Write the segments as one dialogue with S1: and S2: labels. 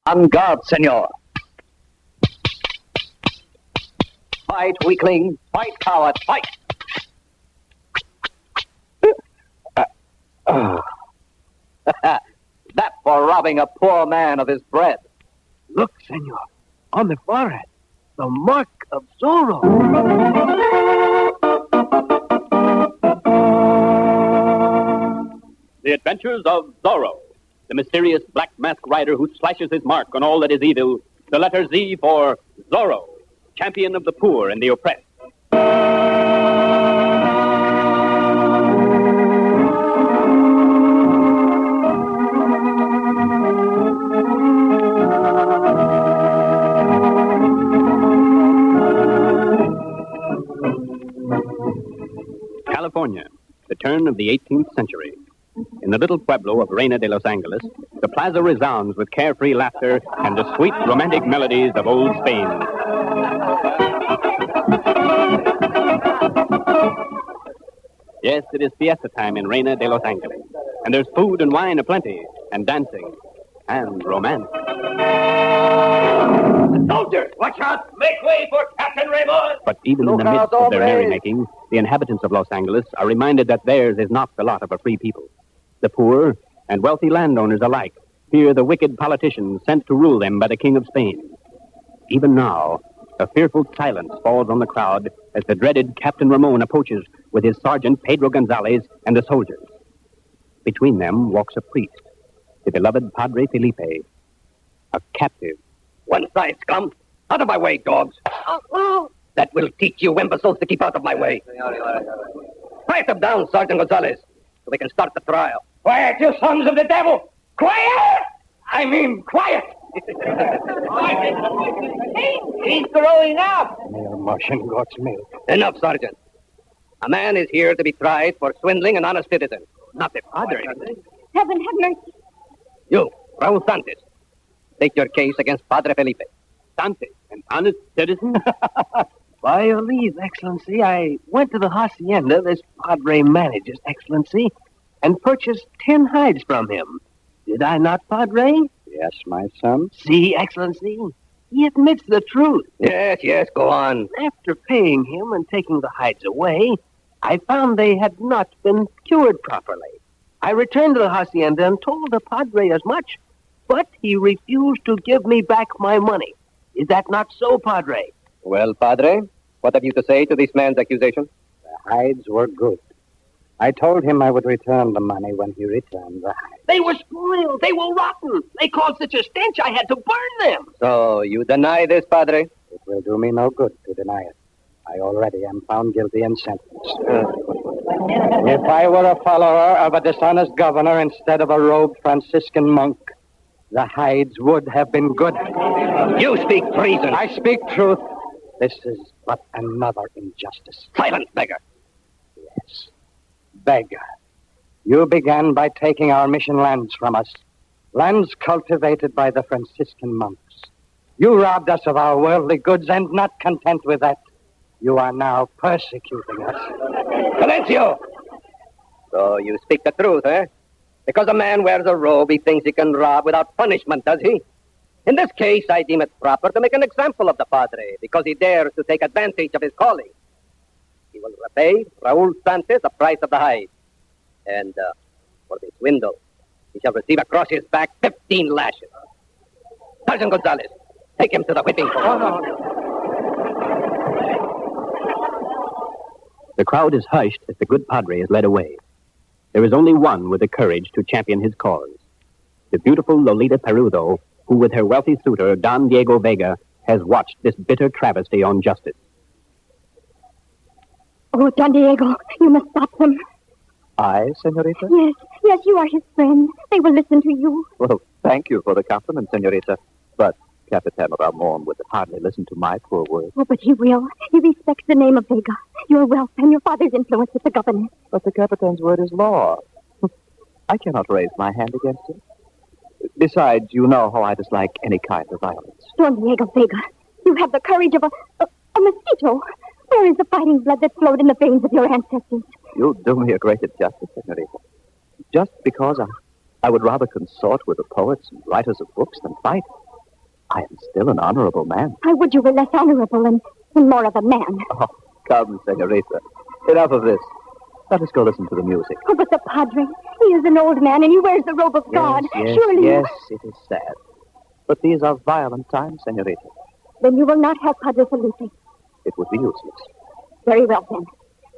S1: En garde, senor. Fight, weakling. Fight, coward. Fight. That for robbing a poor man of his bread.
S2: Look, senor, on the forehead, the mark of Zorro.
S3: The Adventures of Zorro, the mysterious black masked rider who slashes his mark on all that is evil. The letter Z for Zorro, champion of the poor and the oppressed. California, the turn of the 18th century. In the little pueblo of Reina de Los Angeles, the plaza resounds with carefree laughter and the sweet romantic melodies of old Spain. Yes, it is fiesta time in Reina de Los Angeles, and there's food and wine aplenty, and dancing, and romance.
S1: Soldiers, watch out! Make way for Captain Raymond!
S3: But even in the midst of their merrymaking, the inhabitants of Los Angeles are reminded that theirs is not the lot of a free people. The poor and wealthy landowners alike fear the wicked politicians sent to rule them by the King of Spain. Even now, a fearful silence falls on the crowd as the dreaded Captain Ramon approaches with his sergeant Pedro Gonzalez and the soldiers. Between them walks a priest, the beloved Padre Felipe, a captive.
S1: One side, scum. Out of my way, dogs. That will teach you imbeciles to keep out of my way. Quiet them down, Sergeant Gonzalez, so we can start the trial. Quiet, you sons of the devil! Quiet! I mean, quiet! He's throwing up!
S2: Mere Martian goat's milk.
S1: Enough, Sergeant. A man is here to be tried for swindling an honest citizen, not the padre.
S4: Heaven have mercy.
S1: You, Raul Santos, take your case against Padre Felipe.
S3: Santos, an honest citizen?
S2: By your leave, Excellency, I went to the hacienda this Padre manages, Excellency, and purchased 10 hides from him. Did I not, Padre?
S5: Yes, my son.
S2: See, Excellency, he admits the truth.
S1: Yes, go on.
S2: After paying him and taking the hides away, I found they had not been cured properly. I returned to the hacienda and told the Padre as much, but he refused to give me back my money. Is that not so, Padre?
S1: Well, Padre, what have you to say to this man's accusation?
S5: The hides were good. I told him I would return the money when he returned the hides.
S2: They were spoiled. They were rotten. They caused such a stench I had to burn them.
S1: So you deny this, Padre?
S5: It will do me no good to deny it. I already am found guilty and sentenced. If I were a follower of a dishonest governor instead of a robed Franciscan monk, the hides would have been good.
S1: You speak treason.
S5: I speak truth. This is but another injustice.
S1: Silence, beggar.
S5: Yes. Beggar. You began by taking our mission lands from us. Lands cultivated by the Franciscan monks. You robbed us of our worldly goods, and not content with that, you are now persecuting us.
S1: Silencio! So you speak the truth, eh? Because a man wears a robe, he thinks he can rob without punishment, does he? In this case, I deem it proper to make an example of the Padre, because he dares to take advantage of his calling. He will repay Raul Santos the price of the hide. And for this swindle, he shall receive across his back 15 lashes. Sergeant Gonzalez, take him to the whipping post.
S3: The crowd is hushed as the good Padre is led away. There is only one with the courage to champion his cause. The beautiful Lolita Perudo, who with her wealthy suitor, Don Diego Vega, has watched this bitter travesty on justice.
S4: Oh, Don Diego, you must stop them.
S5: I, senorita?
S4: Yes, you are his friend. They will listen to you.
S5: Well, thank you for the compliment, senorita. But Capitan Ramon would hardly listen to my poor words.
S4: Oh, but he will. He respects the name of Vega, your wealth, and your father's influence with the government.
S5: But the Capitan's word is law. I cannot raise my hand against him. Besides, you know how I dislike any kind of violence.
S4: Don Diego Vega, you have the courage of a mosquito. Where is the fighting blood that flowed in the veins of your ancestors?
S5: You do me a great injustice, senorita. Just because I would rather consort with the poets and writers of books than fight.
S3: I am still an honorable man.
S4: I would you were less honorable and more of a man.
S3: Oh, come, senorita. Enough of this. Let us go listen to the music.
S4: Oh, but the Padre, he is an old man and he wears the robe of God. Surely.
S3: Yes, it is sad. But these are violent times, senorita.
S4: Then you will not help Padre Felipe.
S3: It would be useless.
S4: Very well, then.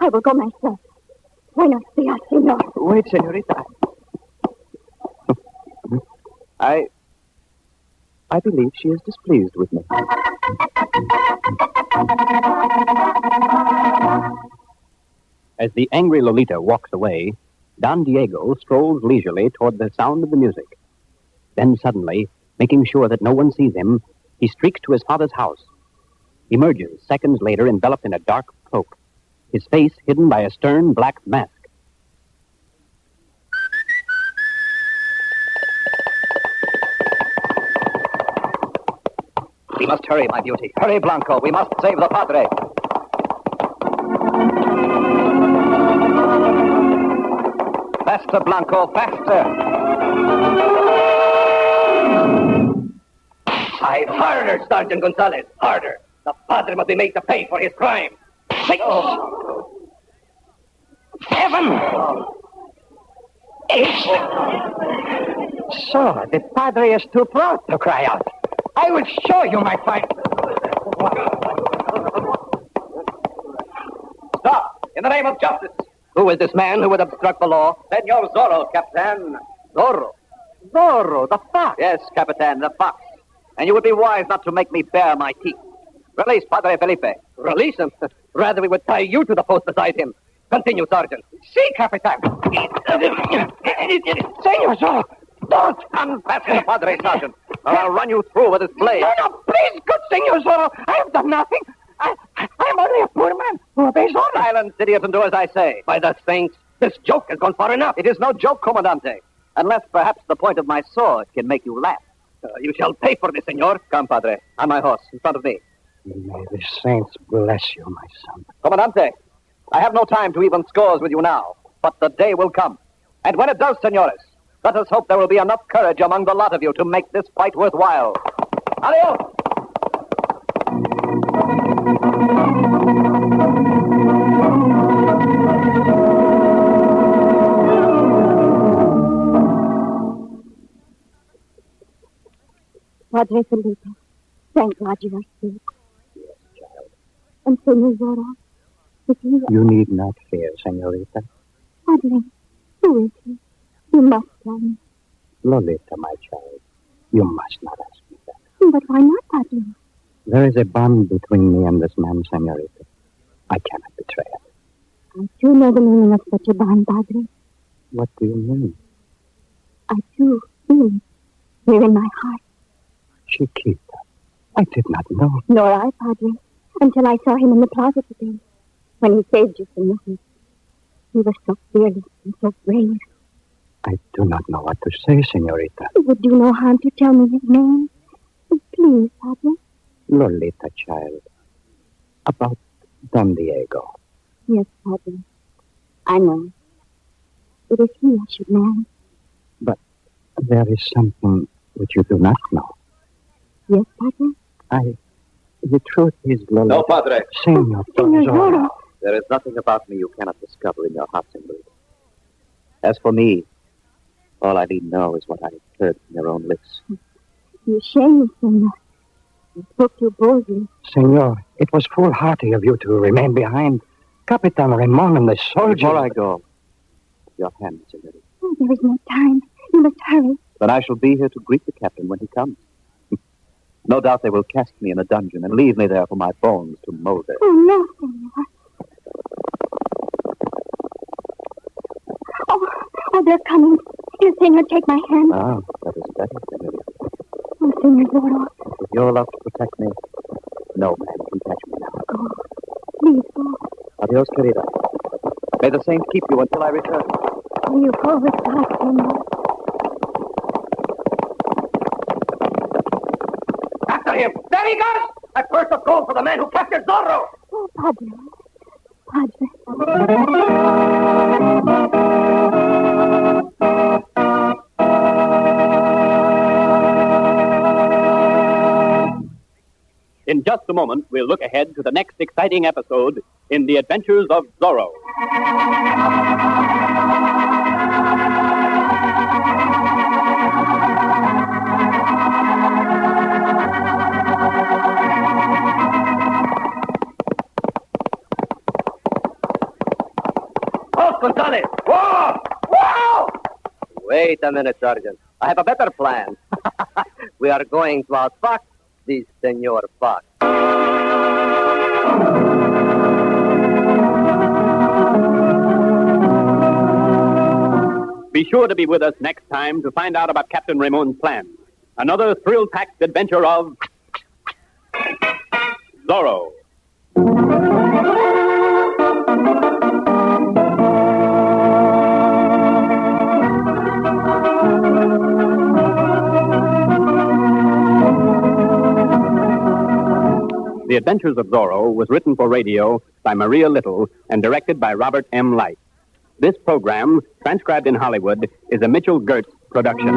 S4: I will go myself. Buenos dias, senor.
S3: Wait, senorita. I believe she is displeased with me. As the angry Lolita walks away, Don Diego strolls leisurely toward the sound of the music. Then suddenly, making sure that no one sees him, he streaks to his father's house. Emerges seconds later enveloped in a dark cloak, his face hidden by a stern black mask.
S1: We must hurry, my beauty. Hurry, Blanco. We must save the Padre. Faster, Blanco, faster. Harder, Sergeant Gonzalez. Harder. The Padre must be made to pay for his crime. Heaven!
S5: So, the Padre is too proud to cry out. I will show you my fight.
S1: Stop! In the name of justice. Who is this man who would obstruct the law? Senor Zorro, Capitan. Zorro.
S5: Zorro, the fox.
S1: Yes, Capitan, the fox. And you would be wise not to make me bare my teeth. Release Padre Felipe. Release him? Rather, we would tie you to the post beside him. Continue, Sergeant.
S5: Si, Capitan. Senor Zorro, don't.
S1: Unfasten the Padre, Sergeant, or I'll run you through with this blade.
S5: No, please, good Senor Zorro. I have done nothing. I am only a poor man who obeys orders.
S1: Silence, idiot, and do as I say. By the saints, this joke has gone far enough. It is no joke, Comandante. Unless perhaps the point of my sword can make you laugh. You shall pay for this, senor. Come, Padre. On my horse, in front of me.
S5: May the saints bless you, my son.
S1: Comandante, I have no time to even scores with you now. But the day will come. And when it does, senores, let us hope there will be enough courage among the lot of you to make this fight worthwhile. Adios!
S4: Padre Felipe, thank God you are safe.
S3: Yes, child.
S4: And Senor Zorro, is he...
S3: You need not fear, senorita.
S4: Padre, who is he? You must tell me.
S3: Lolita, my child, you must not ask me that.
S4: But why not, Padre?
S3: There is a bond between me and this man, senorita. I cannot betray it.
S4: I do know the meaning of such a bond, Padre.
S3: What do you mean?
S4: I do feel it here in my heart.
S3: Chiquita, I did not know.
S4: Nor I, Padre, until I saw him in the plaza today, when he saved you from nothing. He was so fearless and so brave.
S3: I do not know what to say, senorita.
S4: It would do no harm to tell me his name. Please, Padre.
S3: Lolita, child. About Don Diego.
S4: Yes, Padre. I know. It is he I should marry.
S3: But there is something which you do not know.
S4: Yes, Padre?
S3: The truth is, Lolita...
S1: No, Padre.
S3: Senor
S4: Zorro.
S1: There is nothing about me you cannot discover in your heart, senorita. As for me, all I need know is what I heard from your own lips.
S4: You shame me, Senor. You spoke too boldly.
S5: Senor, it was foolhardy of you to remain behind. Capitan Ramon and the soldiers...
S1: Before I go, your hand, senorita.
S4: Oh, there is no time. You must hurry.
S1: But I shall be here to greet the captain when he comes. No doubt they will cast me in a dungeon and leave me there for my bones to molder.
S4: Oh, no, Senor. Oh, they're coming. Here, Senor, take my hand.
S1: Ah, that is better, senorita.
S4: Oh, Senor Zorro.
S1: With your love to protect me, no man can catch me now.
S4: Oh, please go.
S1: Adios, querida. May the saints keep you until I return.
S4: May you go with God, Senor.
S1: After him! There he goes! A purse of gold for the man who captured Zorro!
S4: Oh, Padre. Padre.
S3: In just a moment, we'll look ahead to the next exciting episode in The Adventures of Zorro.
S1: Halt, Gonzales! Whoa! Whoa! Wait a minute, Sergeant. I have a better plan. We are going to outfox this Senor Fox.
S3: Be sure to be with us next time to find out about Captain Ramon's plan. Another thrill-packed adventure of Zorro. The Adventures of Zorro was written for radio by Maria Little and directed by Robert M. Light. This program, transcribed in Hollywood, is a Mitchell Gertz production.